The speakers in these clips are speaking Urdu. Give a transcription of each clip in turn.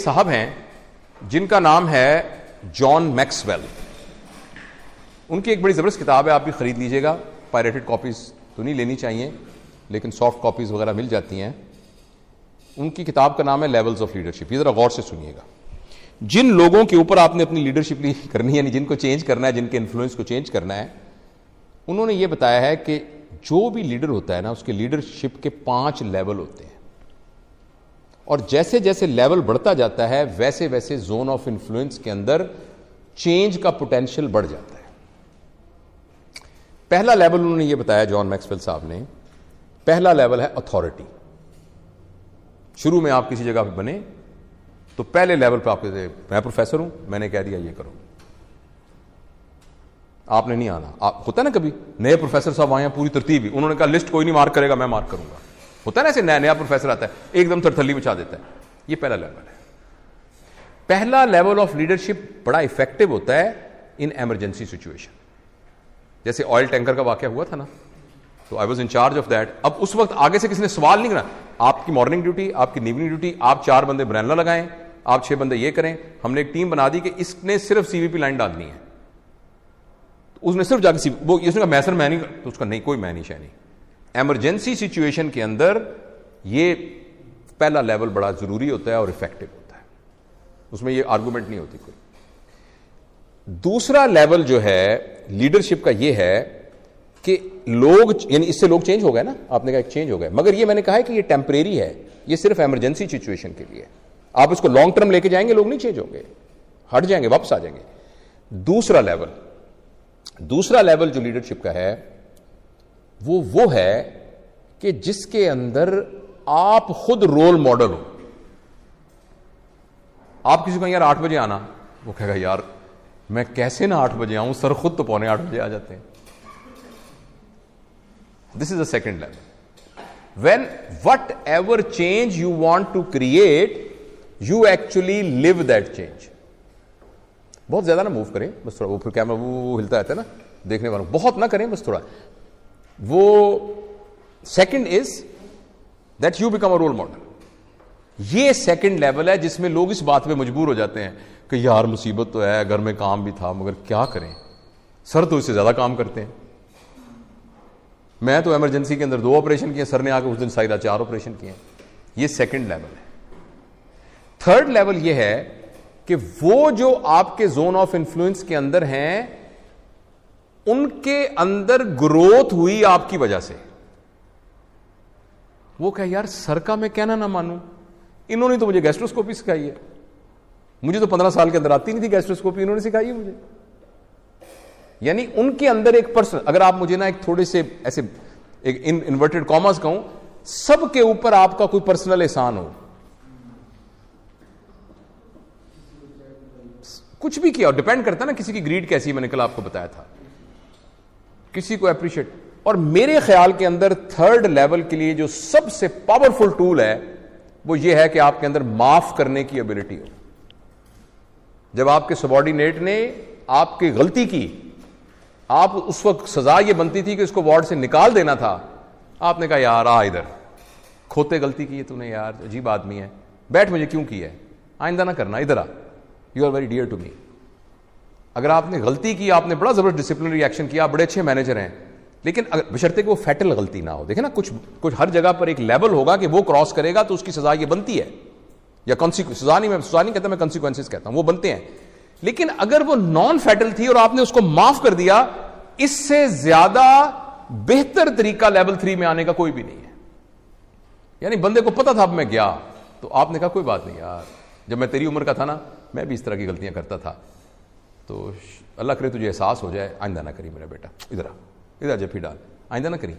صاحب ہیں جن کا نام ہے جان میکسویل. ان کی ایک بڑی زبردست کتاب ہے, آپ بھی خرید لیجئے گا. پائریٹڈ کاپیز تو نہیں لینی چاہیے, لیکن سافٹ کاپیز وغیرہ مل جاتی ہیں. ان کی کتاب کا نام ہے لیولز آف لیڈرشپ. یہ ذرا غور سے سنیے گا. جن لوگوں کے اوپر آپ نے اپنی لیڈرشپ کرنی ہے, یعنی جن کو چینج کرنا ہے, جن کے انفلوئنس کو چینج کرنا ہے, انہوں نے یہ بتایا ہے کہ جو بھی لیڈر ہوتا ہے نا, اس کے لیڈرشپ کے 5 لیول ہوتے ہیں, اور جیسے جیسے لیول بڑھتا جاتا ہے ویسے ویسے زون آف انفلوئنس کے اندر چینج کا پوٹینشیل بڑھ جاتا ہے. پہلا لیول انہوں نے یہ بتایا, جان میکسویل صاحب نے, پہلا لیول ہے اتھارٹی. شروع میں آپ کسی جگہ پہ بنے تو پہلے لیول پہ آپ کہتے ہیں میں پروفیسر ہوں, میں نے کہہ دیا یہ کرو, آپ نے نہیں آنا. ہوتا ہے نا کبھی نئے پروفیسر صاحب آئے ہیں, پوری ترتیب ہی, انہوں نے کہا لسٹ کوئی نہیں مارک کرے گا, میں مارک کروں گا. ہوتا ہے نا ایسے نیا پروفیسر آتا ہے ایک دم تھرتھلی مچا دیتا ہے. یہ پہلا لیول ہے. پہلا لیول آف لیڈرشپ بڑا افیکٹو ہوتا ہے ان ایمرجنسی سچویشن. جیسے آئل ٹینکر کا واقعہ ہوا تھا نا, تو I was in charge of that. اب اس وقت آگے سے کسی نے سوال نہیں کرنا, آپ کی مارننگ ڈیوٹی, آپ کی ایوننگ ڈیوٹی, آپ 4 بندے برینلا لگائیں, آپ 6 بندے یہ کریں. ہم نے ایک ٹیم بنا دی کہ اس نے صرف سی وی پی لائن ڈالنی ہے. اس نے صرف جا کے وہ اس نے کہا میں سر میں نہیں, تو اس کا نہیں, کوئی میں نہیں شہ نہیں. ایمرجنسی سچویشن کے اندر یہ پہلا لیول بڑا ضروری ہوتا ہے اور افیکٹو ہوتا ہے, اس میں یہ آرگومنٹ نہیں ہوتی کوئی. دوسرا لیول جو ہے لیڈرشپ کا یہ ہے کہ لوگ, یعنی اس سے لوگ چینج ہو گئے نا, آپ نے کہا ایک چینج ہو گئے, مگر یہ میں نے کہا ہے کہ یہ ٹیمپریری ہے, یہ صرف ایمرجنسی سچویشن کے لیے. آپ اس کو لانگ ٹرم لے کے جائیں گے لوگ نہیں چینج ہوں گے, ہٹ جائیں گے, واپس آ جائیں گے. دوسرا لیول جو لیڈرشپ کا ہے وہ ہے کہ جس کے اندر آپ خود رول ماڈل ہو. آپ کسی کو یار 8 بجے آنا, وہ کہے گا یار میں کیسے نہ 8 بجے آؤں, سر خود تو 7:45 بجے آ جاتے ہیں. This is the second level. When whatever change you want to create, you actually live that change. بہت زیادہ نہ موو کریں, بس تھوڑا, وہ پھر کیمرہ وہ ہلتا رہتا ہے نا دیکھنے والوں, بہت نہ کریں, بس تھوڑا. وہ second is that you become a role model. یہ سیکنڈ لیول ہے جس میں لوگ اس بات پہ مجبور ہو جاتے ہیں کہ یار مصیبت تو ہے, گھر میں کام بھی تھا, مگر کیا کریں, سر تو اس سے زیادہ کام کرتے ہیں. میں تو ایمرجنسی کے اندر 2 آپریشن کیے, سر نے آ کے اس دن سائدہ 4 آپریشن کیے. یہ سیکنڈ لیول ہے. تھرڈ لیول یہ ہے کہ وہ جو آپ کے زون آف انفلوئنس کے اندر ہیں ان کے اندر گروتھ ہوئی آپ کی وجہ سے. وہ کہ یار سر کا میں کہنا نہ مانوں, انہوں نے تو مجھے گیسٹروسکوپی سکھائی ہے, مجھے تو 15 سال کے اندر آتی نہیں تھی گیسٹروسکوپی, انہوں نے سکھائی ہے مجھے. یعنی ان کے اندر ایک پرسن, اگر آپ مجھے نا ایک تھوڑے سے ایسے ایک انورٹڈ کاماز کہوں, سب کے اوپر آپ کا کوئی پرسنل احسان ہو, کچھ بھی کیا, اور ڈیپینڈ کرتا ہے نا کسی کی گریڈ کیسی, میں نے کل آپ کو بتایا تھا, کسی کو اپریشیٹ. اور میرے خیال کے اندر تھرڈ لیول کے لیے جو سب سے پاورفل ٹول ہے وہ یہ ہے کہ آپ کے اندر معاف کرنے کی ابیلٹی ہو. جب آپ کے سبارڈینیٹ نے آپ کی غلطی کی, آپ اس وقت سزا یہ بنتی تھی کہ اس کو وارڈ سے نکال دینا تھا, آپ نے کہا یار آ ادھر, کھوتے غلطی کی ہے تو نے, یار عجیب آدمی ہے, بیٹھ, مجھے کیوں کی ہے, آئندہ نہ کرنا, ادھر آ, you are very dear to me. اگر آپ نے غلطی کی, آپ نے بڑا زبردست ڈسپلنری ایکشن کیا, بڑے اچھے مینیجر ہیں, لیکن بشرطے کہ وہ فیٹل غلطی نہ ہو. دیکھیں نا, کچھ ہر جگہ پر ایک لیول ہوگا کہ وہ کراس کرے گا تو اس کی سزا یہ بنتی ہے, یا سزا نہیں کہتا, میں کانسیکوینسز کہتا ہوں, وہ بنتے ہیں. لیکن اگر وہ نان فیٹل تھی اور آپ نے اس کو معاف کر دیا, اس سے زیادہ بہتر طریقہ لیول 3 میں آنے کا کوئی بھی نہیں ہے. یعنی بندے کو پتا تھا اب میں گیا, تو آپ نے کہا کوئی بات نہیں یار, جب میں تیری عمر کا تھا نا میں بھی اس طرح کی غلطیاں کرتا تھا, تو اللہ کرے تجھے احساس ہو جائے, آئندہ نہ کری میرا بیٹا, ادھر آ, ادھر جفی ڈال, آئندہ نہ کری,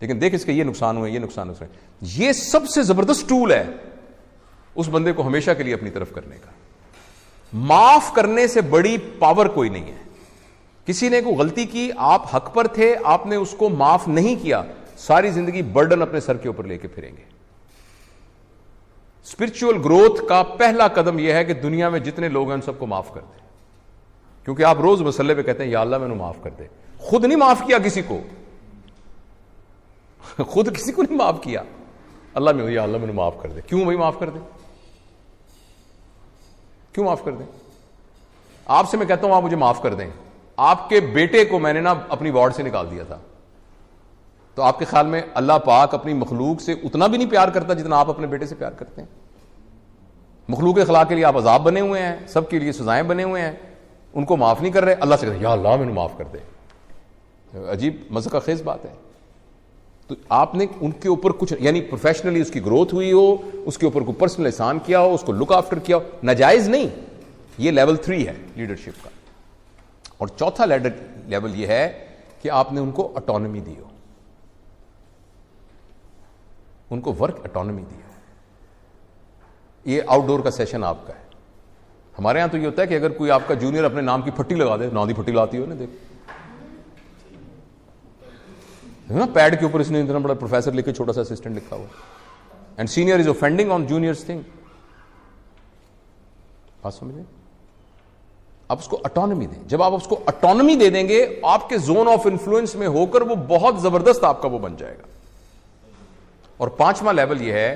لیکن دیکھ اس کے یہ نقصان ہوئے, یہ نقصان ہوئے. یہ سب سے زبردست ٹول ہے اس بندے کو ہمیشہ کے لیے اپنی طرف کرنے کا. معاف کرنے سے بڑی پاور کوئی نہیں ہے. کسی نے کوئی غلطی کی, آپ حق پر تھے, آپ نے اس کو معاف نہیں کیا, ساری زندگی برڈن اپنے سر کے اوپر لے کے پھریں گے. اسپرچل گروتھ کا پہلا قدم یہ ہے کہ دنیا میں جتنے لوگ ہیں ان سب کو معاف کر دیں, کیونکہ آپ روز مسئلے پہ کہتے ہیں یا اللہ میں نے معاف کر دے, خود نہیں معاف کیا کسی کو, خود کسی کو نہیں معاف کیا, اللہ میں یا اللہ میں نے معاف کر دے. کیوں بھائی معاف کر دے, کیوں معاف کر دیں؟ آپ سے میں کہتا ہوں آپ مجھے معاف کر دیں، آپ کے بیٹے کو میں نے نا اپنی وارڈ سے نکال دیا تھا، تو آپ کے خیال میں اللہ پاک اپنی مخلوق سے اتنا بھی نہیں پیار کرتا جتنا آپ اپنے بیٹے سے پیار کرتے ہیں؟ مخلوق اخلاق کے لیے آپ عذاب بنے ہوئے ہیں، سب کے لیے سزائیں بنے ہوئے ہیں، ان کو معاف نہیں کر رہے، اللہ سے کہتے ہیں یا اللہ میں نے معاف کر دے۔ عجیب مذاق خیز بات ہے۔ تو آپ نے ان کے اوپر کچھ یعنی پروفیشنلی اس کی گروتھ ہوئی ہو، اس کے اوپر کوئی پرسنل احسان کیا ہو، اس کو لک آفٹر کیا ہو، ناجائز نہیں، یہ لیول 3 ہے لیڈرشپ کا۔ اور چوتھا لیول یہ ہے کہ آپ نے ان کو اٹانومی دی ہو، ان کو ورک اٹانومی دی ہو۔ یہ آؤٹ ڈور کا سیشن آپ کا ہے۔ ہمارے ہاں تو یہ ہوتا ہے کہ اگر کوئی آپ کا جونیئر اپنے نام کی پھٹی لگا دے، نام کی پھٹی لاتی ہو نا، دیکھ نا پیڈ کے اوپر اس نے اتنا بڑا پروفیسر لکھ کے چھوٹا سا اسسٹنٹ لکھا ہوا، and senior is offending on juniors thing. بات سمجھیں؟ آپ اس کو اٹانومی دیں۔ جب آپ اس کو اٹانومی دے دیں گے، آپ کے زون آف انفلوئنس میں ہو کر وہ بہت زبردست آپ کا وہ بن جائے گا۔ اور پانچواں لیول یہ ہے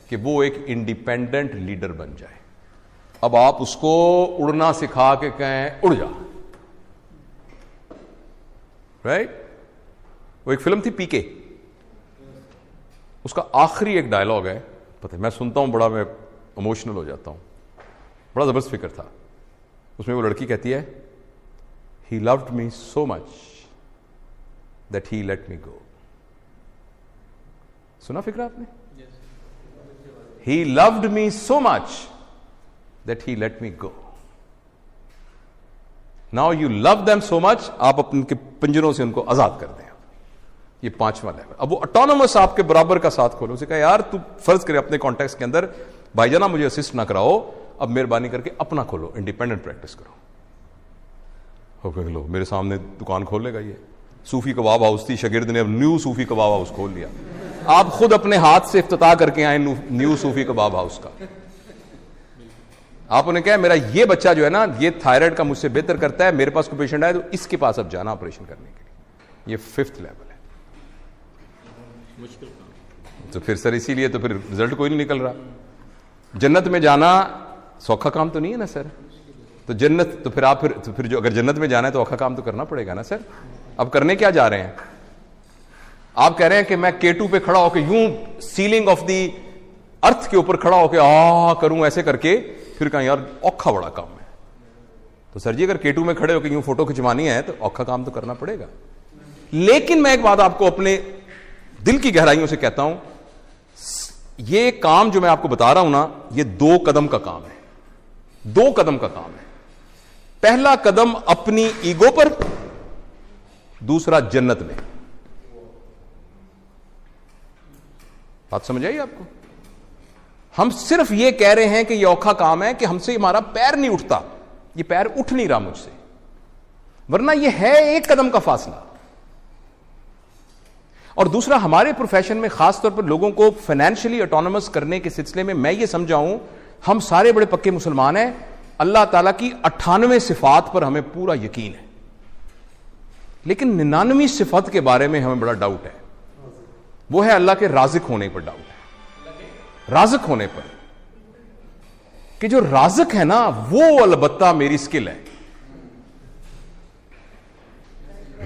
کہ وہ ایک انڈیپینڈنٹ لیڈر بن جائے۔ اب آپ اس کو اڑنا سکھا کے کہیں اڑ جا، رائٹ؟ وہ ایک فلم تھی پی کے، اس کا آخری ایک ڈائلاگ ہے، پتہ میں سنتا ہوں بڑا میں ایموشنل ہو جاتا ہوں، بڑا زبردست فکر تھا۔ اس میں وہ لڑکی کہتی ہے he loved me so much that he let me go. سنا فکر آپ نے؟ He loved me so much that he let me go. Now you love them so much, آپ اپنے کے پنجروں سے ان کو آزاد کر دیں۔ یہ پانچواں لیول۔ اب وہ اٹانومس آپ کے برابر کا ساتھ کھولو، اسے کہا یار تو فرض کرے اپنے کانٹیکس کے اندر بھائی جانا مجھے اسسٹ نہ کراؤ، اب مہربانی کر کے اپنا کھولو، انڈیپینڈنٹ پریکٹس کرو۔ لو میرے سامنے دکان کھول لے گا، یہ صوفی کباب ہاؤس تھی، شاگرد نے اب نیو صوفی کباب ہاؤس کھول لیا۔ آپ خود اپنے ہاتھ سے افتتاح کر کے آئے نیو صوفی کباب ہاؤس کا۔ آپ انہیں کہا میرا یہ بچہ جو ہے نا یہ تھائرائڈ کا مجھ سے بہتر کرتا ہے، میرے پاس کوئی پیشنٹ آئے تو اس کے پاس اب جانا آپریشن کرنے کے لیے۔ یہ 5th لیول ہے۔ تو پھر سر اسی لیے تو پھر رزلٹ کوئی نہیں نکل رہا۔ جنت میں جانا سوکھا کام تو نہیں ہے نا سر، تو جنت تو پھر آپ پھر جو اگر جنت میں جانا ہے تو اوکھا کام تو کرنا پڑے گا نا سر۔ اب کرنے کیا جا رہے ہیں؟ آپ کہہ رہے ہیں کہ میں K2 پہ کھڑا ہو کے یوں سیلنگ آف دی ارتھ کے اوپر کھڑا ہو کے کروں ایسے کر کے، پھر کہاں یار اوکھا بڑا کام ہے۔ تو سر جی اگر K2 میں کھڑے ہو کے یوں فوٹو کھنچوانی ہے تو اوکھا کام تو کرنا پڑے گا۔ لیکن میں ایک بات آپ کو اپنے دل کی گہرائیوں سے کہتا ہوں، یہ کام جو میں آپ کو بتا رہا ہوں نا، یہ 2 قدم کا کام ہے، 2 قدم کا کام ہے۔ پہلا قدم اپنی ایگو پر، دوسرا جنت میں۔ بات سمجھ آئی آپ کو؟ ہم صرف یہ کہہ رہے ہیں کہ یہ اوکھا کام ہے کہ ہم سے ہمارا پیر نہیں اٹھتا، یہ پیر اٹھ نہیں رہا مجھ سے، ورنہ یہ ہے 1 قدم کا فاصلہ۔ اور دوسرا ہمارے پروفیشن میں خاص طور پر لوگوں کو فائنینشلی اٹانومس کرنے کے سلسلے میں یہ سمجھا ہوں، ہم سارے بڑے پکے مسلمان ہیں، اللہ تعالیٰ کی 98 صفات پر ہمیں پورا یقین ہے، لیکن 99 صفات کے بارے میں ہمیں بڑا ڈاؤٹ ہے۔ وہ ہے اللہ کے رازق ہونے پر ڈاؤٹ ہے، رازق ہونے پر، کہ جو رازق ہے نا وہ البتہ میری سکل ہے،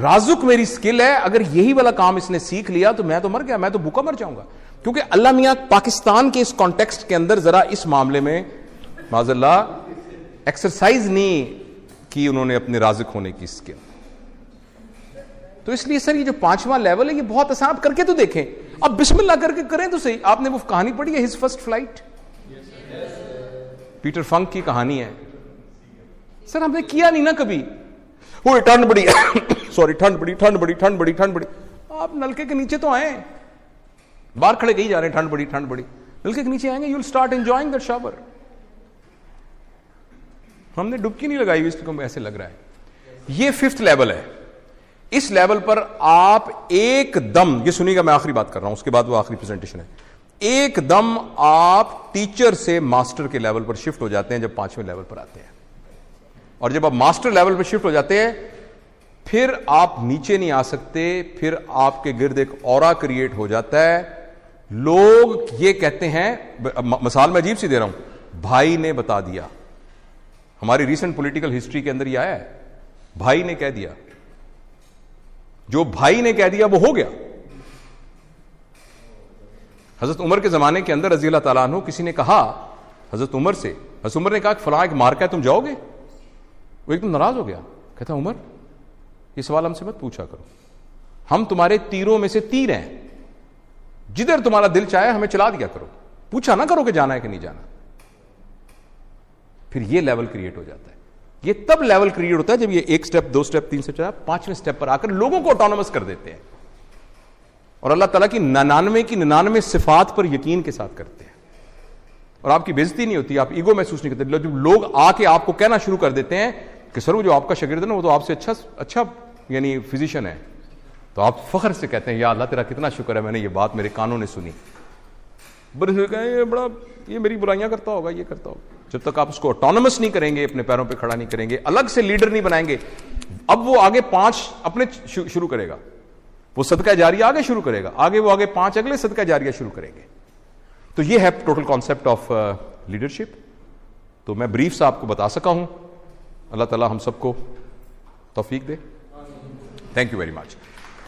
رازق میری سکل ہے۔ اگر یہی والا کام اس نے سیکھ لیا تو میں تو مر گیا، میں تو بھوکا مر جاؤں گا۔ کیونکہ اللہ میاں پاکستان کے اس کانٹیکسٹ کے اندر ذرا اس معاملے میں معاذ اللہ ایکسرسائز نہیں کی انہوں نے اپنے رازق ہونے کی سکل۔ تو اس لیے سر یہ جو 5واں لیول ہے یہ بہت آسان، آپ کر کے تو دیکھیں، اب بسم اللہ کر کے کریں تو صحیح۔ آپ نے وہ کہانی پڑھی ہے ہز فرسٹ فلائٹ، پیٹر فنک کی کہانی ہے۔ سر ہم نے کیا نہیں نا کبھی، وہ ٹھنڈ بڑی سوری ٹھنڈ بڑی ٹھنڈ بڑی ٹھنڈ بڑی ٹھنڈ بڑی، آپ نلکے کے نیچے تو آئیں، باہر کھڑے کہیں جا رہے ہیں ٹھنڈ بڑی ٹھنڈ بڑی، نلکے کے نیچے آئیں گے، you will start enjoying that shower. ہم نے ڈبکی نہیں لگائی ہوئی، اس کو ایسے لگ رہا ہے۔ یہ 5th لیول ہے۔ اس لیول پر آپ ایک دم، یہ سنیے گا میں آخری بات کر رہا ہوں، اس کے بعد وہ آخری پریزنٹیشن ہے، ایک دم آپ ٹیچر سے ماسٹر کے لیول پر شفٹ ہو جاتے ہیں جب 5ویں لیول پر آتے ہیں۔ اور جب آپ ماسٹر لیول پر شفٹ ہو جاتے ہیں پھر آپ نیچے نہیں آ سکتے، پھر آپ کے گرد ایک اورا کریٹ ہو جاتا ہے۔ لوگ یہ کہتے ہیں، مثال میں عجیب سی دے رہا ہوں، بھائی نے بتا دیا، ہماری ریسنٹ پولیٹیکل ہسٹری کے اندر یہ آیا ہے, بھائی نے کہہ دیا, جو بھائی نے کہہ دیا وہ ہو گیا. حضرت عمر کے زمانے کے اندر رضی اللہ تعالیٰ عنہ, کسی نے کہا حضرت عمر سے, حضرت عمر نے کہا کہ فلاں ایک مارکا ہے, تم جاؤ گے؟ وہ ایک دم ناراض ہو گیا, کہتا عمر یہ سوال ہم سے مت پوچھا کرو, ہم تمہارے تیروں میں سے تیر ہیں, جدھر تمہارا دل چاہے ہمیں چلا دیا کرو, پوچھا نہ کرو کہ جانا ہے کہ نہیں جانا. پھر یہ لیول کریٹ ہو جاتا ہے. یہ تب لیول کریٹ ہوتا ہے جب یہ 1 سٹیپ 2 سٹیپ 3 سٹیپ 5ویں سٹیپ پر آ کر لوگوں کو آٹونومس کر دیتے ہیں, اور اللہ تعالیٰ کی 99 صفات پر یقین کے ساتھ کرتے ہیں, اور آپ کی بےزتی نہیں ہوتی, آپ ایگو محسوس نہیں کرتے. جب لوگ آ کے آپ کو کہنا شروع کر دیتے ہیں کہ سر وہ جو آپ کا شاگرد ہے نا وہ تو آپ سے اچھا یعنی فزیشین ہے, تو آپ فخر سے کہتے ہیں یا اللہ تیرا کتنا شکر ہے میں نے یہ بات میرے کانوں نے سنی. یہ میری برائیاں کرتا ہوگا, یہ کرتا ہوگا. جب تک آپ اس کو آٹونومس نہیں کریں گے, اپنے پیروں پہ کھڑا نہیں کریں گے, الگ سے لیڈر نہیں بنائیں گے, اب وہ آگے 5 اپنے شروع کرے گا, وہ صدقہ جاریہ آگے شروع کرے گا, آگے وہ آگے 5 اگلے صدقہ جاریہ شروع کریں گے. تو یہ ہے ٹوٹل کانسیپٹ آف لیڈرشپ. تو میں بریف سے آپ کو بتا سکا ہوں. اللہ تعالیٰ ہم سب کو توفیق دے. Thank you very much.